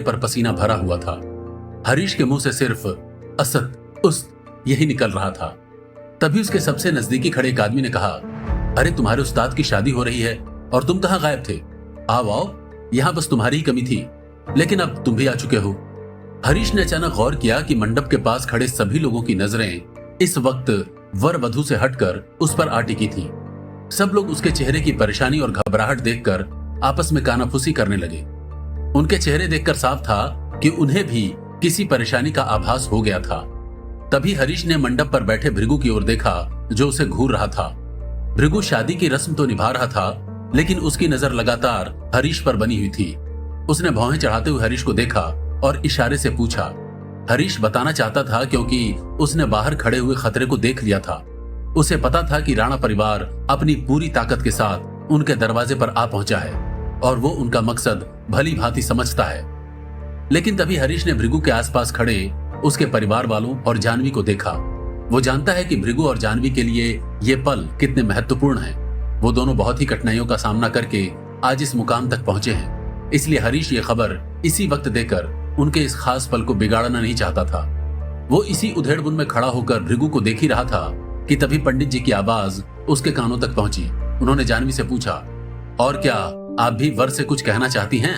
पर पसीना भरा हुआ था। हरीश के मुंह से सिर्फ असत उस्त यही निकल रहा था। तभी उसके सबसे नजदीकी खड़े एक आदमी ने कहा, अरे तुम्हारे उस्ताद की शादी हो रही है और तुम कहां गायब थे? आओ आओ, यहां बस तुम्हारी ही कमी थी, लेकिन अब तुम भी आ चुके हो। हरीश ने अचानक गौर किया कि मंडप के पास खड़े सभी लोगों की नजरें इस वक्त वर वधू से हटकर उस पर आ टिकी थी। सब लोग उसके चेहरे की परेशानी और घबराहट देखकर आपस में कानाफूसी करने लगे। उनके चेहरे देखकर साफ था कि उन्हें भी किसी परेशानी का आभास हो गया था। तभी हरीश ने मंडप पर बैठे भृगु की ओर देखा जो उसे घूर रहा था। भृगु शादी की रस्म तो निभा रहा था, लेकिन उसकी नजर लगातार हरीश पर बनी हुई थी। उसने भौहें चढ़ाते हुए हरीश को देखा और इशारे से पूछा। हरीश बताना चाहता था क्योंकि उसने बाहर खड़े हुए खतरे को देख लिया था। उसे पता था कि राणा परिवार अपनी पूरी ताकत के साथ उनके दरवाजे पर आ पहुंचा है और वो उनका मकसद भली भांति समझता है। लेकिन तभी हरीश ने भृगु के आसपास खड़े उसके परिवार वालों और जानवी को देखा। वो जानता है कि भृगु और जानवी के लिए ये पल कितने महत्वपूर्ण हैं। वो दोनों बहुत ही कठिनाइयों का सामना करके आज इस मुकाम तक पहुंचे हैं। इसलिए हरीश ये खबर इसी वक्त देकर उनके इस खास पल को बिगाड़ना नहीं चाहता था। वो इसी उधेड़बुन में खड़ा होकर भृगु को देख ही रहा था कि तभी पंडित जी की आवाज उसके कानों तक पहुंची। उन्होंने जानवी से पूछा, और क्या आप भी वर से कुछ कहना चाहती हैं?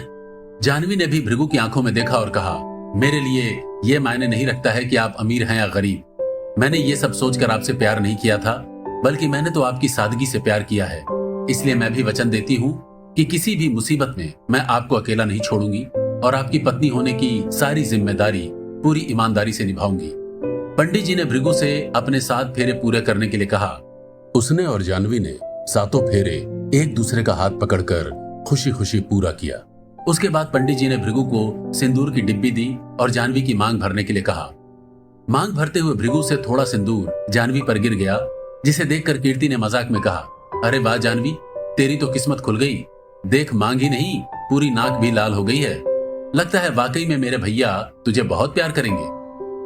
जानवी ने भी भृगु की आंखों में देखा और कहा, मेरे लिए ये मायने नहीं रखता है कि आप अमीर हैं या गरीब। मैंने ये सब सोचकर आपसे प्यार नहीं किया था, बल्कि मैंने तो आपकी सादगी से प्यार किया है। इसलिए मैं भी वचन देती हूँ कि किसी भी मुसीबत में मैं आपको अकेला नहीं छोड़ूंगी और आपकी पत्नी होने की सारी जिम्मेदारी पूरी ईमानदारी से निभाऊंगी। पंडित जी ने भृगु से अपने 7 फेरे पूरे करने के लिए कहा। उसने और जानवी ने 7 फेरे एक दूसरे का हाथ पकड़कर खुशी खुशी पूरा किया। उसके बाद पंडित जी ने भृगु को सिंदूर की डिब्बी दी और जानवी की मांग भरने के लिए कहा। मांग भरते हुए भृगु से थोड़ा सिंदूर जानवी पर गिर गया, जिसे देखकर कीर्ति ने मजाक में कहा, अरे वाह जानवी, तेरी तो किस्मत खुल गई। देख, मांग ही नहीं, पूरी नाक भी लाल हो गई है। लगता है वाकई में मेरे भैया तुझे बहुत प्यार करेंगे।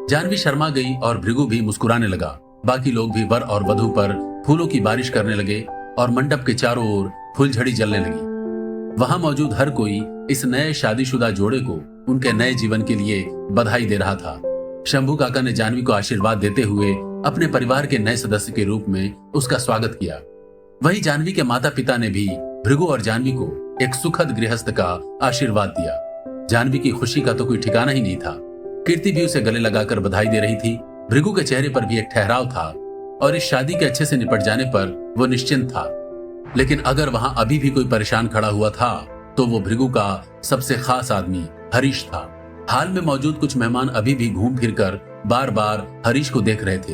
जानवी शर्मा गई और भृगु भी मुस्कुराने लगा। बाकी लोग भी वर और वधू पर फूलों की बारिश करने लगे और मंडप के चारों ओर फुलझड़ी जलने लगी। वहां मौजूद हर कोई इस नए शादीशुदा जोड़े को उनके नए जीवन के लिए बधाई दे रहा था। शंभू काका ने जानवी को आशीर्वाद देते हुए अपने परिवार के नए सदस्य के रूप में उसका स्वागत किया। वहीं जानवी के माता पिता ने भी भृगु और जानवी को एक सुखद गृहस्थ का आशीर्वाद दिया। जानवी की खुशी का तो कोई ठिकाना ही नहीं था। कीर्ति भी उसे गले लगाकर बधाई दे रही थी। भृगु के चेहरे पर भी एक ठहराव था और इस शादी के अच्छे से निपट जाने पर वो निश्चिंत था। लेकिन अगर वहां अभी भी कोई परेशान खड़ा हुआ था तो वो भृगु का सबसे खास आदमी हरीश था। हाल में मौजूद कुछ मेहमान अभी भी घूम फिरकर बार बार हरीश को देख रहे थे।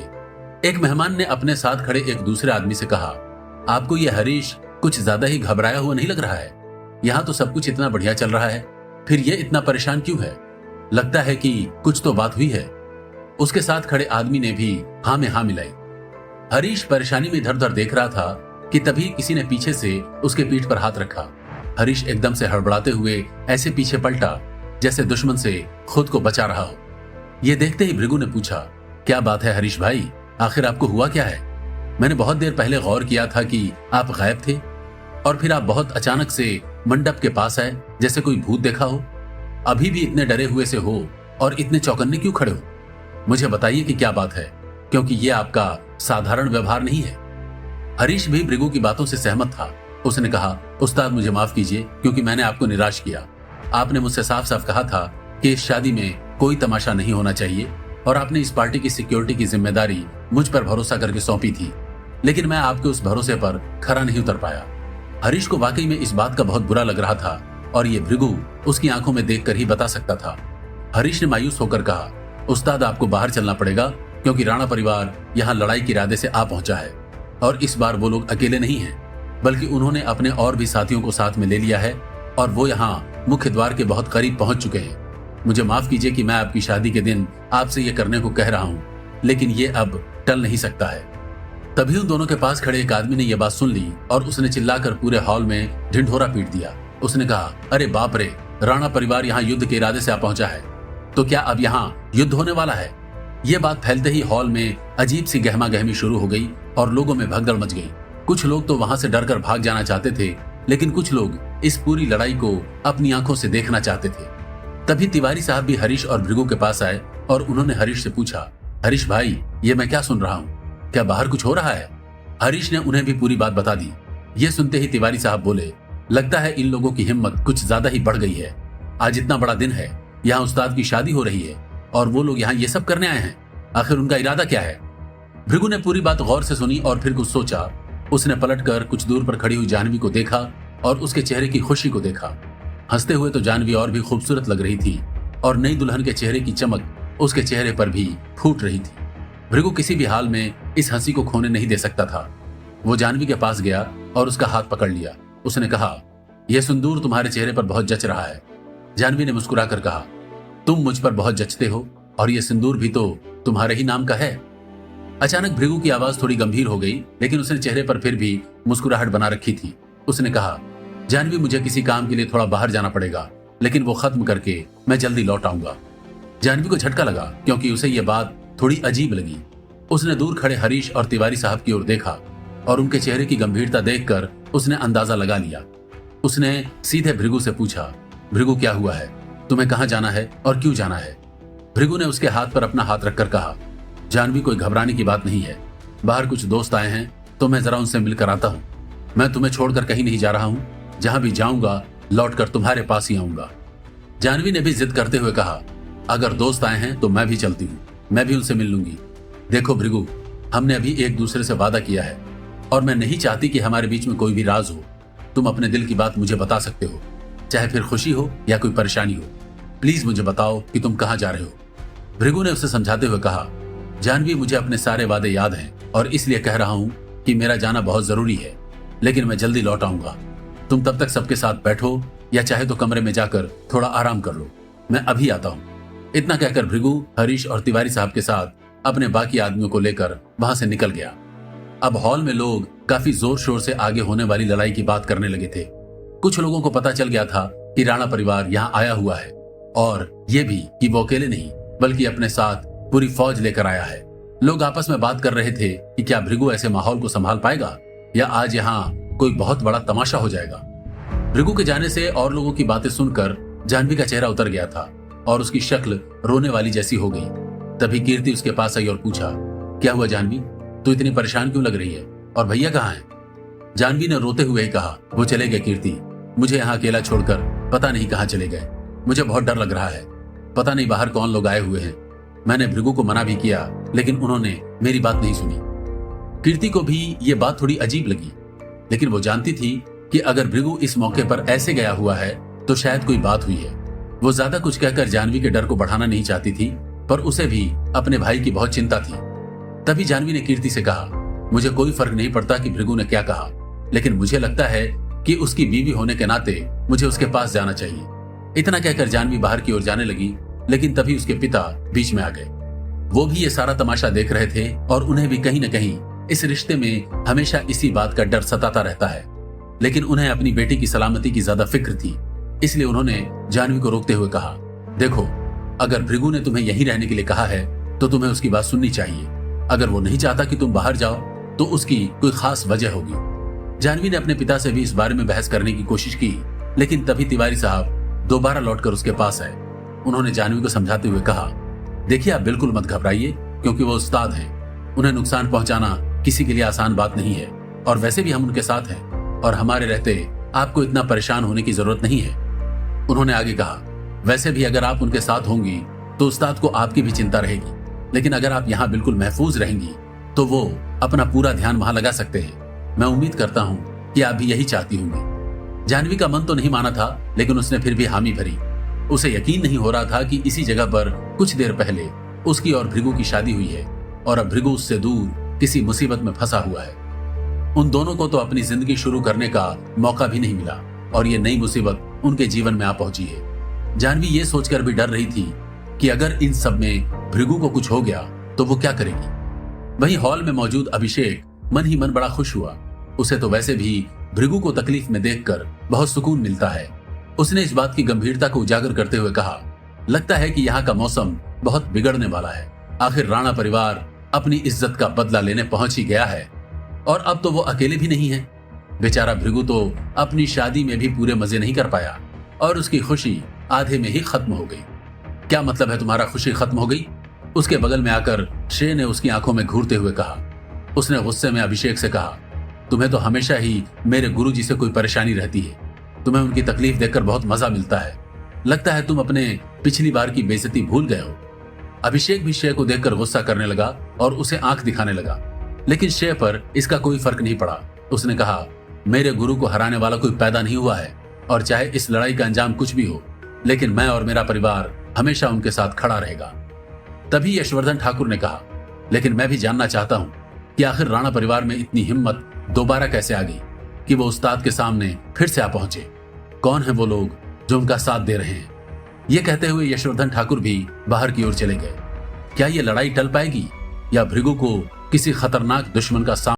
एक मेहमान ने अपने साथ खड़े एक दूसरे आदमी से कहा, आपको ये हरीश कुछ ज्यादा ही घबराया हुआ नहीं लग रहा है? यहाँ तो सब कुछ इतना बढ़िया चल रहा है, फिर ये इतना परेशान क्यों है? लगता है कि कुछ तो बात हुई है। उसके साथ खड़े आदमी ने भी हाँ में हाँ मिलाई। हरीश परेशानी में इधर उधर देख रहा था कि तभी किसी ने पीछे से उसके पीठ पर हाथ रखा। हरीश एकदम से हड़बड़ाते हुए ऐसे पीछे पलटा जैसे दुश्मन से खुद को बचा रहा हो। ये देखते ही भृगु ने पूछा, क्या बात है हरीश भाई, आखिर आपको हुआ क्या है? मैंने बहुत देर पहले गौर किया था कि आप गायब थे और फिर आप बहुत अचानक से मंडप के पास आए, जैसे कोई भूत देखा हो। अभी भी इतने डरे हुए से हो और इतने चौकन्ने क्यों खड़े हो? मुझे बताइए कि क्या बात है, क्योंकि ये आपका साधारण व्यवहार नहीं है। हरीश भी भृगु की बातों से सहमत था। उसने कहा, उस्ताद मुझे माफ कीजिए क्योंकि मैंने आपको निराश किया। आपने मुझसे साफ साफ कहा था कि इस शादी में कोई तमाशा नहीं होना चाहिए और आपने इस पार्टी की सिक्योरिटी की जिम्मेदारी मुझ पर भरोसा करके सौंपी थी, लेकिन मैं आपके उस भरोसे पर खरा नहीं उतर पाया। हरीश को वाकई में इस बात का बहुत बुरा लग रहा था और ये भृगु उसकी आंखों में देखकर ही बता सकता था। हरीश ने मायूस होकर कहा, उस्ताद आपको बाहर चलना पड़ेगा क्योंकि राणा परिवार यहाँ लड़ाई के इरादे से आ पहुंचा है और इस बार वो लोग अकेले नहीं हैं, बल्कि उन्होंने अपने और भी साथियों को साथ में ले लिया है और वो यहाँ मुख्य द्वार के बहुत करीब पहुंच चुके हैं। मुझे माफ कीजिए कि मैं आपकी शादी के दिन आपसे ये करने को कह रहा हूँ, लेकिन ये अब टल नहीं सकता है। तभी उन दोनों के पास खड़े एक आदमी ने यह बात सुन ली और उसने चिल्लाकर पूरे हॉल में ढिंढोरा पीट दिया। उसने कहा, अरे बाप रे, राणा परिवार यहाँ युद्ध के इरादे से आ पहुंचा है, तो क्या अब यहाँ युद्ध होने वाला है? ये बात फैलते ही हॉल में अजीब सी गहमा गहमी शुरू हो गई और लोगों में भगदड़ मच गई। कुछ लोग तो वहां से डरकर भाग जाना चाहते थे, लेकिन कुछ लोग इस पूरी लड़ाई को अपनी आंखों से देखना चाहते थे। तभी तिवारी साहब भी हरीश और भृगु के पास आए और उन्होंने हरीश से पूछा, हरीश भाई, ये मैं क्या सुन रहा हूँ, क्या बाहर कुछ हो रहा है? हरीश ने उन्हें भी पूरी बात बता दी। ये सुनते ही तिवारी साहब बोले, लगता है इन लोगों की हिम्मत कुछ ज्यादा ही बढ़ गई है। आज इतना बड़ा दिन है, यहाँ उस्ताद की शादी हो रही है और वो लोग यहाँ ये सब करने आए हैं। आखिर उनका इरादा क्या है? भृगु ने पूरी बात गौर से सुनी और फिर कुछ सोचा। उसने पलटकर कुछ दूर पर खड़ी हुई जानवी को देखा और उसके चेहरे की खुशी को देखा। हंसते हुए तो जानवी और भी खूबसूरत लग रही थी और नई दुल्हन के चेहरे की चमक उसके चेहरे पर भी फूट रही थी। भृगु किसी भी हाल में इस हंसी को खोने नहीं दे सकता था। वो जानवी के पास गया और उसका हाथ पकड़ लिया। उसने कहा, यह सिंदूर तुम्हारे चेहरे पर बहुत जच रहा है। जानवी ने मुस्कुराकर कहा, तुम मुझ पर बहुत जचते हो और यह सिंदूर भी तो तुम्हारे ही नाम का है। अचानक भृगु की आवाज थोड़ी गंभीर हो गई, लेकिन उसने चेहरे पर फिर भी मुस्कुराहट बना रखी थी। उसने कहा, जानवी, मुझे किसी काम के लिए थोड़ा बाहर जाना पड़ेगा, लेकिन वो खत्म करके मैं जल्दी लौट आऊंगा। जानवी को झटका लगा क्योंकि उसे यह बात थोड़ी अजीब लगी। उसने दूर खड़े हरीश और तिवारी साहब की ओर देखा और उनके चेहरे की गंभीरता देखकर उसने अंदाजा लगा लिया। उसने सीधे भृगु से पूछा, भृगु, क्या हुआ है? तुम्हें कहाँ जाना है और क्यों जाना है? भृगु ने उसके हाथ पर अपना हाथ रखकर कहा, जानवी, कोई घबराने की बात नहीं है। बाहर कुछ दोस्त आए हैं तो मैं जरा उनसे मिलकर आता हूँ। मैं तुम्हें छोड़कर कहीं नहीं जा रहा हूँ। जहां भी जाऊंगा लौटकर तुम्हारे पास ही आऊंगा। जानवी ने भी जिद करते हुए कहा, अगर दोस्त आए हैं तो मैं भी चलती हूँ, मैं भी उनसे मिल लूंगी। देखो भृगु, हमने अभी एक दूसरे से वादा किया है और मैं नहीं चाहती कि हमारे बीच में कोई भी राज हो। तुम अपने दिल की बात मुझे बता सकते हो, चाहे फिर खुशी हो या कोई परेशानी हो। प्लीज मुझे बताओ कि तुम कहाँ जा रहे हो। भृगु ने उसे समझाते हुए कहा, जानवी, मुझे अपने सारे वादे याद हैं और इसलिए कह रहा हूँ कि मेरा जाना बहुत जरूरी है, लेकिन मैं जल्दी लौट आऊंगा। तुम तब तक सबके साथ बैठो या चाहे तो कमरे में जाकर थोड़ा आराम कर लो, मैं अभी आता हूँ। इतना कहकर भृगु हरीश और तिवारी साहब के साथ अपने बाकी आदमियों को लेकर वहां से निकल गया। अब हॉल में लोग काफी जोर शोर से आगे होने वाली लड़ाई की बात करने लगे थे। कुछ लोगों को पता चल गया था कि राणा परिवार यहाँ आया हुआ है और ये भी कि वो अकेले नहीं बल्कि अपने साथ पूरी फौज लेकर आया है। लोग आपस में बात कर रहे थे कि क्या भृगु ऐसे माहौल को संभाल पाएगा या आज यहाँ कोई बहुत बड़ा तमाशा हो जाएगा। भृगु के जाने से और लोगों की बातें सुनकर जानवी का चेहरा उतर गया था और उसकी शक्ल रोने वाली जैसी हो गई। तभी कीर्ति उसके पास आई और पूछा, क्या हुआ जानवी, तू इतनी परेशान क्यों लग रही है और भैया कहाँ हैं? जानवी ने रोते हुए ही कहा, वो चले गए कीर्ति, मुझे यहाँ अकेला छोड़कर पता नहीं कहाँ चले गए। मुझे बहुत डर लग रहा है, पता नहीं बाहर कौन लोग आए हुए हैं। मैंने भृगु को मना भी किया लेकिन उन्होंने मेरी बात नहीं सुनी। कीर्ति को भी ये बात थोड़ी अजीब लगी, लेकिन वो जानती थी कि अगर भृगु इस मौके पर ऐसे गया हुआ है तो शायद कोई बात हुई है। वो ज्यादा कुछ कहकर जानवी के डर को बढ़ाना नहीं चाहती थी, पर उसे भी अपने भाई की बहुत चिंता थी। तभी जानवी ने कीर्ति से कहा, मुझे कोई फर्क नहीं पड़ता कि भृगु ने क्या कहा, लेकिन मुझे लगता है कि उसकी बीवी होने के नाते मुझे उसके पास जाना चाहिए। इतना कहकर जानवी बाहर की ओर जाने लगी, लेकिन तभी उसके पिता बीच में आ गए। वो भी ये सारा तमाशा देख रहे थे और उन्हें भी कहीं न कहीं इस रिश्ते में हमेशा इसी बात का डर सताता रहता है, लेकिन उन्हें अपनी बेटी की सलामती की ज्यादा फिक्र थी। इसलिए उन्होंने जानवी को रोकते हुए कहा, देखो, अगर भृगु ने तुम्हें यहीं रहने के लिए कहा है तो तुम्हें उसकी बात सुननी चाहिए। अगर वो नहीं चाहता कि तुम बाहर जाओ तो उसकी कोई खास वजह होगी। जानवी ने अपने पिता से भी इस बारे में बहस करने की कोशिश की, लेकिन तभी तिवारी साहब दोबारा लौटकर उसके पास आए। उन्होंने जानवी को समझाते हुए कहा, देखिए, आप बिल्कुल मत घबराइए, क्योंकि वो उस्ताद हैं। उन्हें नुकसान पहुंचाना किसी के लिए आसान बात नहीं है और वैसे भी हम उनके साथ हैं और हमारे रहते आपको इतना परेशान होने की जरूरत नहीं है। उन्होंने आगे कहा, वैसे भी अगर आप उनके साथ होंगी तो उस्ताद को आपकी भी चिंता रहेगी, लेकिन अगर आप यहाँ बिल्कुल महफूज रहेंगी तो वो अपना पूरा ध्यान वहां लगा सकते हैं। मैं उम्मीद करता हूँ कि आप भी यही चाहती होंगी। जानवी का मन तो नहीं माना था, लेकिन उसने फिर भी हामी भरी। उसे यकीन नहीं हो रहा था कि इसी जगह पर कुछ देर पहले उसकी और भृगु की शादी हुई है और अब भृगु उससे दूर किसी मुसीबत में फंसा हुआ है। उन दोनों को तो अपनी जिंदगी शुरू करने का मौका भी नहीं मिला और ये नई मुसीबत उनके जीवन में आ पहुंची है। जानवी ये सोचकर भी डर रही थी कि अगर इन सब में भृगु को कुछ हो गया तो वो क्या करेगी। वहीं हॉल में मौजूद अभिषेक मन ही मन बड़ा खुश हुआ। उसे तो वैसे भी भृगु को तकलीफ में देखकर बहुत सुकून मिलता है। उसने इस बात की गंभीरता को उजागर करते हुए कहा, लगता है कि यहाँ का मौसम बहुत बिगड़ने वाला है। आखिर राणा परिवार अपनी इज्जत का बदला लेने पहुंच ही गया है और अब तो वो अकेले भी नहीं है। बेचारा भृगु तो अपनी शादी में भी पूरे मजे नहीं कर पाया और उसकी खुशी आधे में ही खत्म हो गई। क्या मतलब है तुम्हारा, खुशी खत्म हो गई? उसके बगल में आकर श्रेय ने उसकी आंखों में घूरते हुए कहा। उसने गुस्से में अभिषेक से कहा, तुम्हें तो हमेशा ही मेरे गुरुजी से कोई परेशानी रहती है। तुम्हें उनकी तकलीफ देखकर बहुत मजा मिलता है। लगता है तुम अपने पिछली बार की बेइज्जती भूल गए हो। अभिषेक भी श्रेय को देखकर गुस्सा करने लगा और उसे आंख दिखाने लगा, लेकिन श्रेय पर इसका कोई फर्क नहीं पड़ा। उसने कहा, मेरे गुरु को हराने वाला कोई पैदा नहीं हुआ है, और चाहे इस लड़ाई का अंजाम कुछ भी हो, लेकिन मैं और मेरा परिवार हमेशा उनके साथ खड़ा रहेगा। तभी यशवर्धन ठाकुर ने कहा, लेकिन मैं भी जानना चाहता हूं कि आखिर राणा परिवार में इतनी हिम्मत दोबारा कैसे आ गई कि वो उस्ताद के सामने फिर से आ पहुंचे। कौन है वो लोग जो उनका साथ दे रहे हैं? ये कहते हुए यशवर्धन ठाकुर भी बाहर की ओर चले गए। क्या ये लड़ाई टल पाएगी या भृगु को किसी खतरनाक दुश्मन का सामना